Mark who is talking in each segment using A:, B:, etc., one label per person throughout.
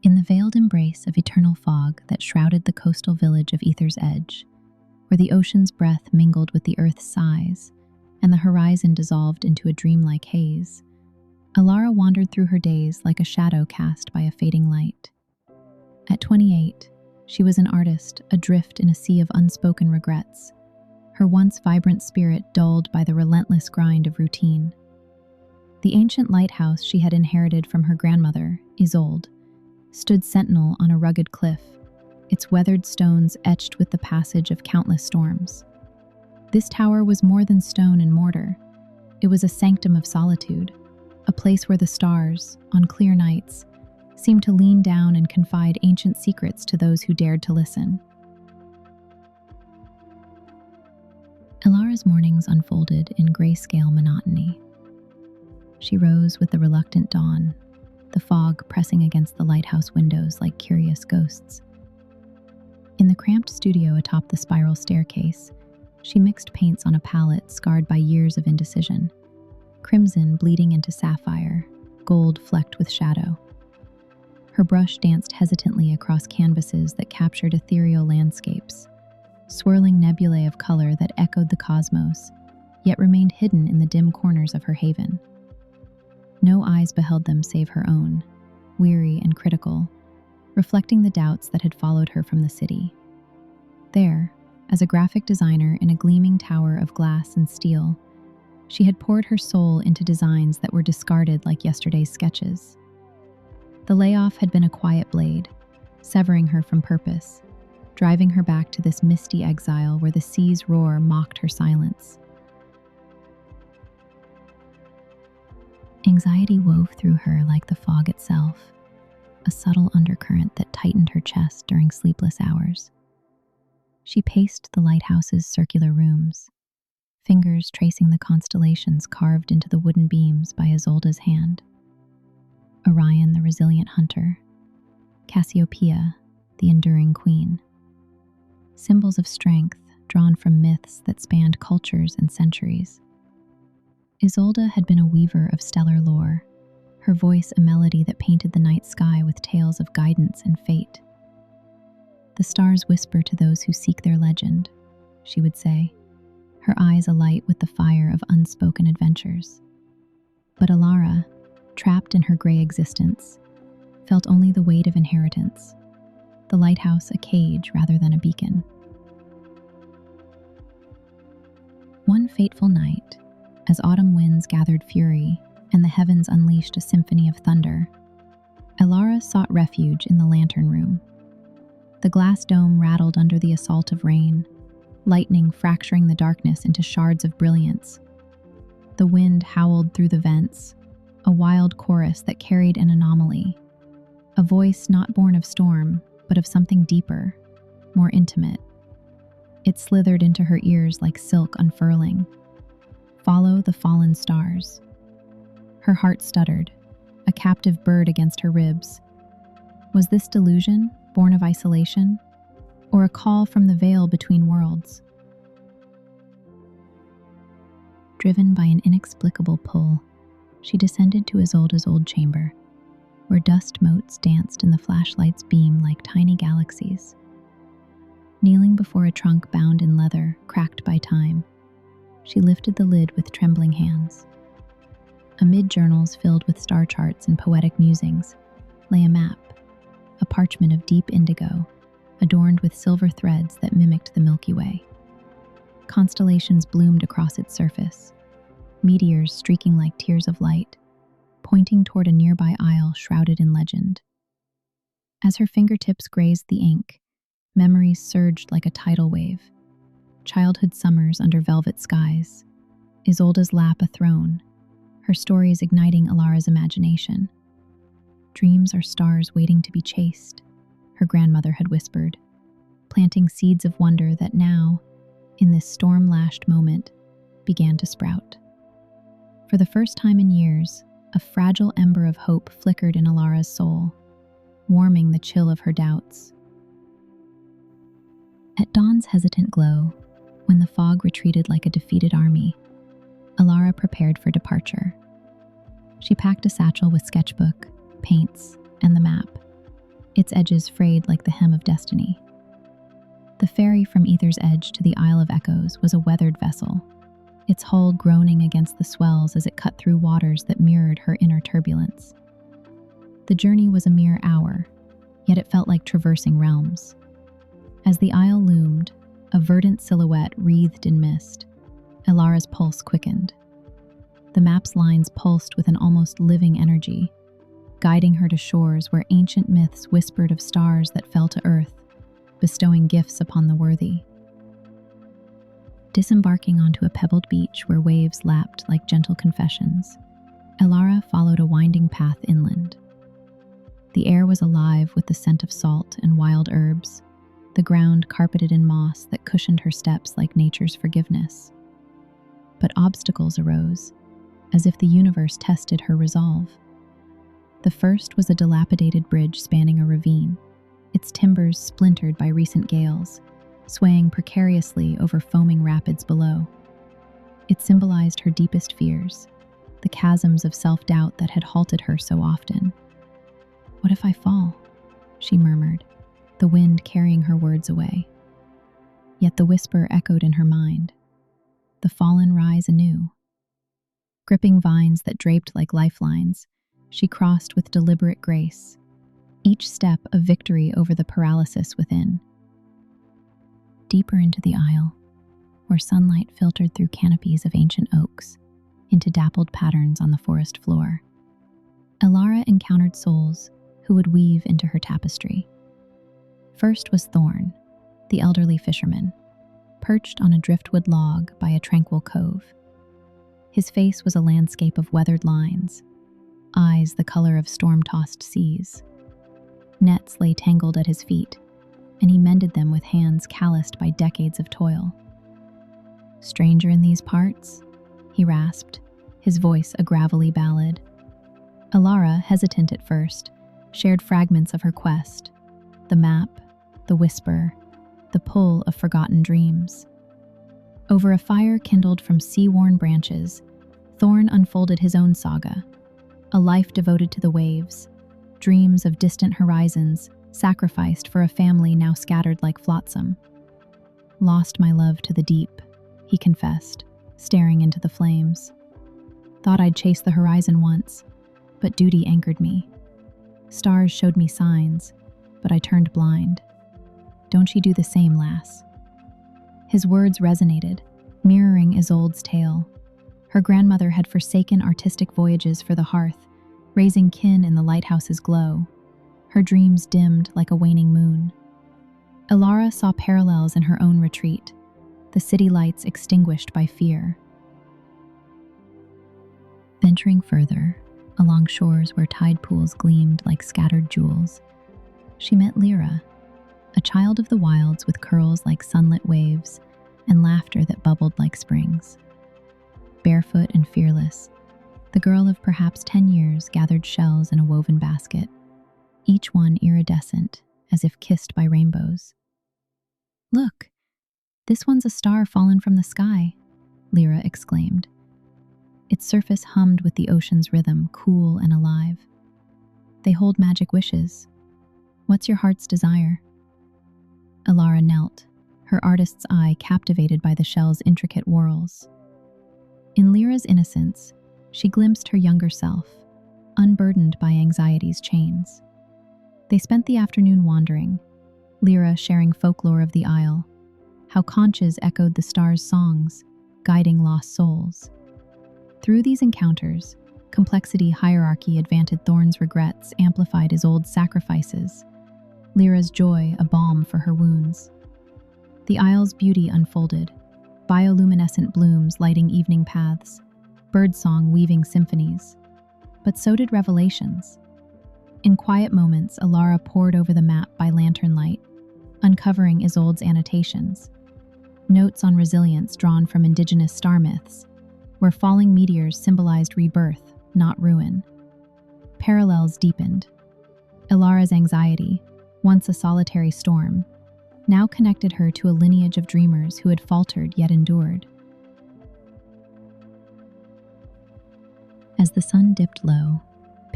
A: In the veiled embrace of eternal fog that shrouded the coastal village of Aether's Edge, where the ocean's breath mingled with the earth's sighs, and the horizon dissolved into a dreamlike haze, Elara wandered through her days like a shadow cast by a fading light. At 28, she was an artist, adrift in a sea of unspoken regrets, her once vibrant spirit dulled by the relentless grind of routine. The ancient lighthouse she had inherited from her grandmother, Isolde, stood sentinel on a rugged cliff, its weathered stones etched with the passage of countless storms. This tower was more than stone and mortar. It was a sanctum of solitude, a place where the stars, on clear nights, seemed to lean down and confide ancient secrets to those who dared to listen. Elara's mornings unfolded in grayscale monotony. She rose with the reluctant dawn, the fog pressing against the lighthouse windows like curious ghosts. In the cramped studio atop the spiral staircase, she mixed paints on a palette scarred by years of indecision, crimson bleeding into sapphire, gold flecked with shadow. Her brush danced hesitantly across canvases that captured ethereal landscapes, swirling nebulae of color that echoed the cosmos, yet remained hidden in the dim corners of her haven. No eyes beheld them save her own, weary and critical, reflecting the doubts that had followed her from the city. There, as a graphic designer in a gleaming tower of glass and steel, she had poured her soul into designs that were discarded like yesterday's sketches. The layoff had been a quiet blade, severing her from purpose, driving her back to this misty exile where the sea's roar mocked her silence. Anxiety wove through her like the fog itself, a subtle undercurrent that tightened her chest during sleepless hours. She paced the lighthouse's circular rooms, fingers tracing the constellations carved into the wooden beams by Isolde's hand. Orion, the resilient hunter; Cassiopeia, the enduring queen. Symbols of strength drawn from myths that spanned cultures and centuries. Isolde had been a weaver of stellar lore, her voice a melody that painted the night sky with tales of guidance and fate. "The stars whisper to those who seek their legend," she would say, her eyes alight with the fire of unspoken adventures. But Elara, trapped in her gray existence, felt only the weight of inheritance, the lighthouse a cage rather than a beacon. One fateful night, as autumn winds gathered fury and the heavens unleashed a symphony of thunder, Elara sought refuge in the lantern room. The glass dome rattled under the assault of rain, lightning fracturing the darkness into shards of brilliance. The wind howled through the vents, a wild chorus that carried an anomaly, a voice not born of storm, but of something deeper, more intimate. It slithered into her ears like silk unfurling. "Follow the fallen stars." Her heart stuttered, a captive bird against her ribs. Was this delusion, born of isolation, or a call from the veil between worlds? Driven by an inexplicable pull, she descended to Isolde's old chamber, where dust motes danced in the flashlight's beam like tiny galaxies. Kneeling before a trunk bound in leather, cracked by time, she lifted the lid with trembling hands. Amid journals filled with star charts and poetic musings lay a map, a parchment of deep indigo, adorned with silver threads that mimicked the Milky Way. Constellations bloomed across its surface, meteors streaking like tears of light, pointing toward a nearby isle shrouded in legend. As her fingertips grazed the ink, memories surged like a tidal wave. Childhood summers under velvet skies, Isolde's lap a throne, her stories igniting Elara's imagination. "Dreams are stars waiting to be chased," her grandmother had whispered, planting seeds of wonder that now, in this storm-lashed moment, began to sprout. For the first time in years, a fragile ember of hope flickered in Elara's soul, warming the chill of her doubts. At dawn's hesitant glow, when the fog retreated like a defeated army, Elara prepared for departure. She packed a satchel with sketchbook, paints, and the map, its edges frayed like the hem of destiny. The ferry from Aether's edge to the Isle of Echoes was a weathered vessel, its hull groaning against the swells as it cut through waters that mirrored her inner turbulence. The journey was a mere hour, yet it felt like traversing realms. As the isle loomed, a verdant silhouette wreathed in mist, Elara's pulse quickened. The map's lines pulsed with an almost living energy, guiding her to shores where ancient myths whispered of stars that fell to earth, bestowing gifts upon the worthy. Disembarking onto a pebbled beach where waves lapped like gentle confessions, Elara followed a winding path inland. The air was alive with the scent of salt and wild herbs, the ground carpeted in moss that cushioned her steps like nature's forgiveness. But obstacles arose, as if the universe tested her resolve. The first was a dilapidated bridge spanning a ravine, its timbers splintered by recent gales, swaying precariously over foaming rapids below. It symbolized her deepest fears, the chasms of self-doubt that had halted her so often. "What if I fall?" she murmured, the wind carrying her words away. Yet the whisper echoed in her mind. The fallen rise anew. Gripping vines that draped like lifelines, she crossed with deliberate grace, each step a victory over the paralysis within. Deeper into the aisle, where sunlight filtered through canopies of ancient oaks into dappled patterns on the forest floor, Elara encountered souls who would weave into her tapestry. First was Thorne, the elderly fisherman, perched on a driftwood log by a tranquil cove. His face was a landscape of weathered lines, eyes the color of storm-tossed seas. Nets lay tangled at his feet, and he mended them with hands calloused by decades of toil. "Stranger in these parts?" he rasped, his voice a gravelly ballad. Elara, hesitant at first, shared fragments of her quest, the map, the whisper, the pull of forgotten dreams. Over a fire kindled from sea-worn branches, Thorne unfolded his own saga, a life devoted to the waves, dreams of distant horizons sacrificed for a family now scattered like flotsam. "Lost my love to the deep," he confessed, staring into the flames. "Thought I'd chase the horizon once, but duty anchored me. Stars showed me signs, but I turned blind. Don't ye do the same, lass." His words resonated, mirroring Isolde's tale. Her grandmother had forsaken artistic voyages for the hearth, raising kin in the lighthouse's glow. Her dreams dimmed like a waning moon. Elara saw parallels in her own retreat, the city lights extinguished by fear. Venturing further, along shores where tide pools gleamed like scattered jewels, she met Lira, a child of the wilds with curls like sunlit waves and laughter that bubbled like springs. Barefoot and fearless, the girl of perhaps 10 years gathered shells in a woven basket, each one iridescent, as if kissed by rainbows. "Look, this one's a star fallen from the sky," Lira exclaimed. Its surface hummed with the ocean's rhythm, cool and alive. "They hold magic wishes. What's your heart's desire?" Elara knelt, her artist's eye captivated by the shell's intricate whorls. In Lira's innocence, she glimpsed her younger self, unburdened by anxiety's chains. They spent the afternoon wandering, Lira sharing folklore of the Isle, how conches echoed the stars' songs, guiding lost souls. Through these encounters, complexity hierarchy advanted Thorne's regrets, amplified Isolde's sacrifices, Lira's joy a balm for her wounds. The Isle's beauty unfolded, bioluminescent blooms lighting evening paths, birdsong weaving symphonies. But so did revelations. In quiet moments, Elara pored over the map by lantern light, uncovering Isolde's annotations, notes on resilience drawn from indigenous star myths, where falling meteors symbolized rebirth, not ruin. Parallels deepened. Elara's anxiety, once a solitary storm, now connected her to a lineage of dreamers who had faltered yet endured. As the sun dipped low,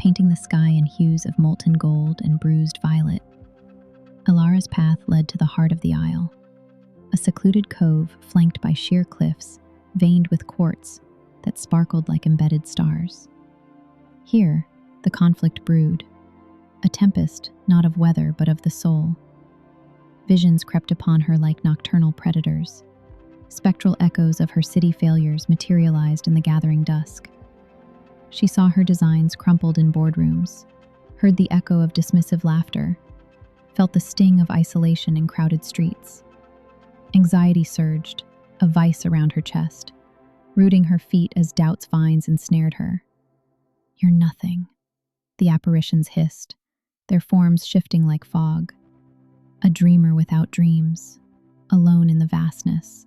A: painting the sky in hues of molten gold and bruised violet. Elara's path led to the heart of the isle, a secluded cove flanked by sheer cliffs, veined with quartz that sparkled like embedded stars. Here, the conflict brewed, a tempest not of weather but of the soul. Visions crept upon her like nocturnal predators. Spectral echoes of her city failures materialized in the gathering dusk. She saw her designs crumpled in boardrooms, heard the echo of dismissive laughter, felt the sting of isolation in crowded streets. Anxiety surged, a vice around her chest, rooting her feet as doubt's vines ensnared her. "You're nothing," the apparitions hissed, their forms shifting like fog. A dreamer without dreams, alone in the vastness.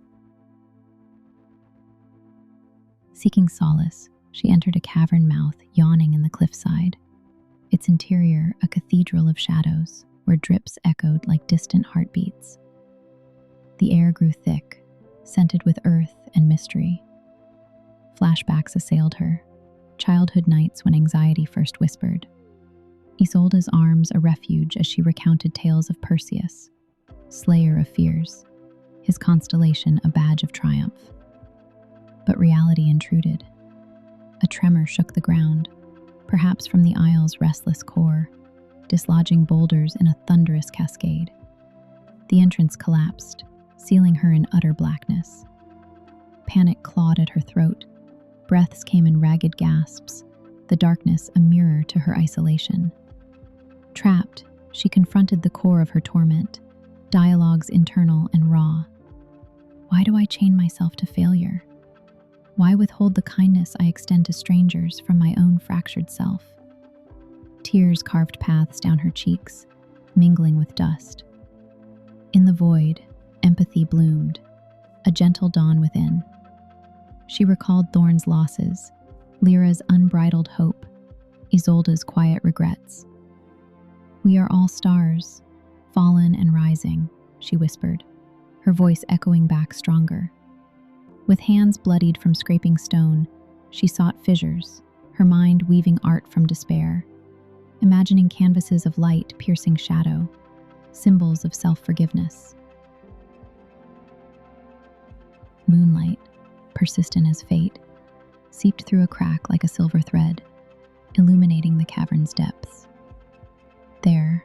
A: Seeking solace, she entered a cavern mouth yawning in the cliffside, its interior a cathedral of shadows where drips echoed like distant heartbeats. The air grew thick, scented with earth and mystery. Flashbacks assailed her, childhood nights when anxiety first whispered. Isolde's arms a refuge as she recounted tales of Perseus, slayer of fears, his constellation a badge of triumph. But reality intruded. A tremor shook the ground, perhaps from the isle's restless core, dislodging boulders in a thunderous cascade. The entrance collapsed, sealing her in utter blackness. Panic clawed at her throat. Breaths came in ragged gasps, the darkness a mirror to her isolation. Trapped, she confronted the core of her torment, dialogues internal and raw. Why do I chain myself to failure? Why withhold the kindness I extend to strangers from my own fractured self? Tears carved paths down her cheeks, mingling with dust. In the void, empathy bloomed, a gentle dawn within. She recalled Thorne's losses, Lira's unbridled hope, Isolde's quiet regrets. "We are all stars, fallen and rising," she whispered, her voice echoing back stronger. With hands bloodied from scraping stone, she sought fissures, her mind weaving art from despair, imagining canvases of light piercing shadow, symbols of self-forgiveness. Moonlight, persistent as fate, seeped through a crack like a silver thread, illuminating the cavern's depths. There,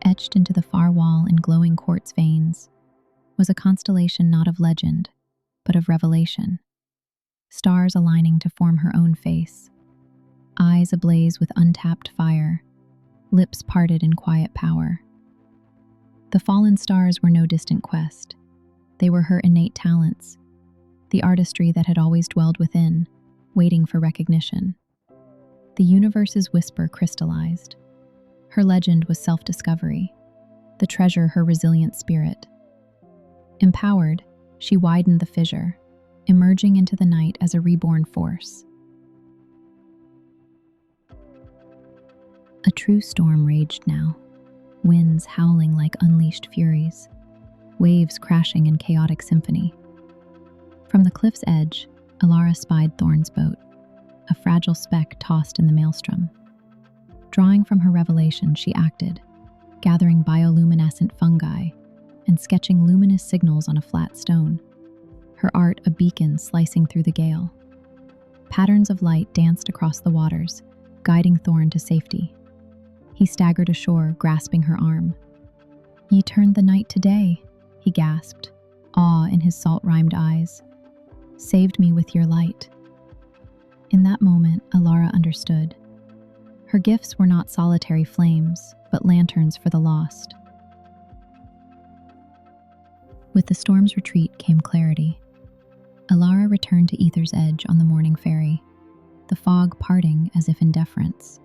A: etched into the far wall in glowing quartz veins, was a constellation not of legend, but of revelation. Stars aligning to form her own face, eyes ablaze with untapped fire, lips parted in quiet power. The fallen stars were no distant quest. They were her innate talents, the artistry that had always dwelled within, waiting for recognition. The universe's whisper crystallized. Her legend was self-discovery, the treasure her resilient spirit. Empowered, she widened the fissure, emerging into the night as a reborn force. A true storm raged now, winds howling like unleashed furies, waves crashing in chaotic symphony. From the cliff's edge, Elara spied Thorne's boat, a fragile speck tossed in the maelstrom. Drawing from her revelation, she acted, gathering bioluminescent fungi and sketching luminous signals on a flat stone, her art a beacon slicing through the gale. Patterns of light danced across the waters, guiding Thorne to safety. He staggered ashore, grasping her arm. "Ye turned the night to day," he gasped, awe in his salt-rimed eyes. "Saved me with your light." In that moment, Elara understood. Her gifts were not solitary flames, but lanterns for the lost. With the storm's retreat came clarity. Elara returned to Aether's edge on the morning ferry, the fog parting as if in deference.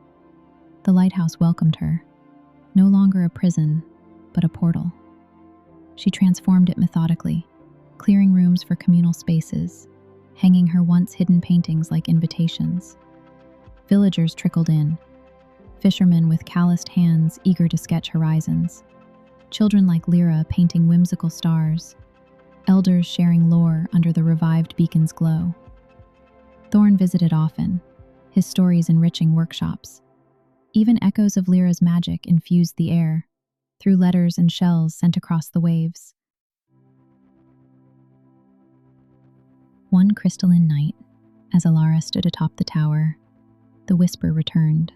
A: The lighthouse welcomed her, no longer a prison, but a portal. She transformed it methodically, clearing rooms for communal spaces, hanging her once hidden paintings like invitations. Villagers trickled in, fishermen with calloused hands eager to sketch horizons, children like Lira painting whimsical stars, elders sharing lore under the revived beacon's glow. Thorne visited often, his stories enriching workshops, Even echoes of Lira's magic infused the air, through letters and shells sent across the waves. One crystalline night, as Elara stood atop the tower, the whisper returned,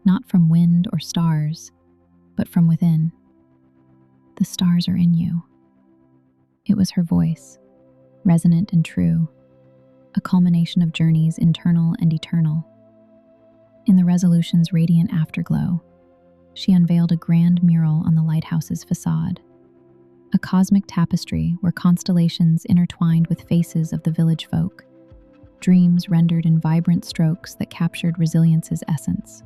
A: not from wind or stars, but from within. "The stars are in you." It was her voice, resonant and true, a culmination of journeys internal and eternal. In the resolution's radiant afterglow, she unveiled a grand mural on the lighthouse's facade, a cosmic tapestry where constellations intertwined with faces of the village folk, dreams rendered in vibrant strokes that captured resilience's essence.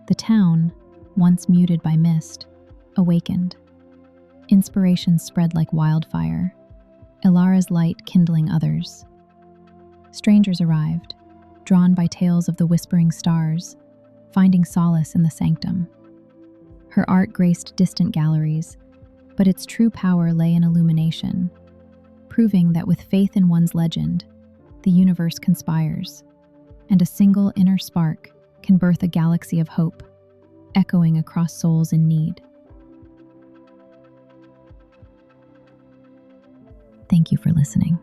A: The town, once muted by mist, awakened. Inspiration spread like wildfire, Elara's light kindling others. Strangers arrived, drawn by tales of the whispering stars, finding solace in the sanctum. Her art graced distant galleries, but its true power lay in illumination, proving that with faith in one's legend, the universe conspires, and a single inner spark can birth a galaxy of hope, echoing across souls in need. Thank you for listening.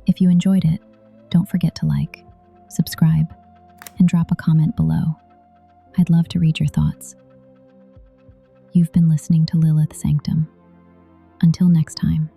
A: If you enjoyed it, don't forget to like, subscribe, and drop a comment below. I'd love to read your thoughts. You've been listening to Lilith Sanctum. Until next time.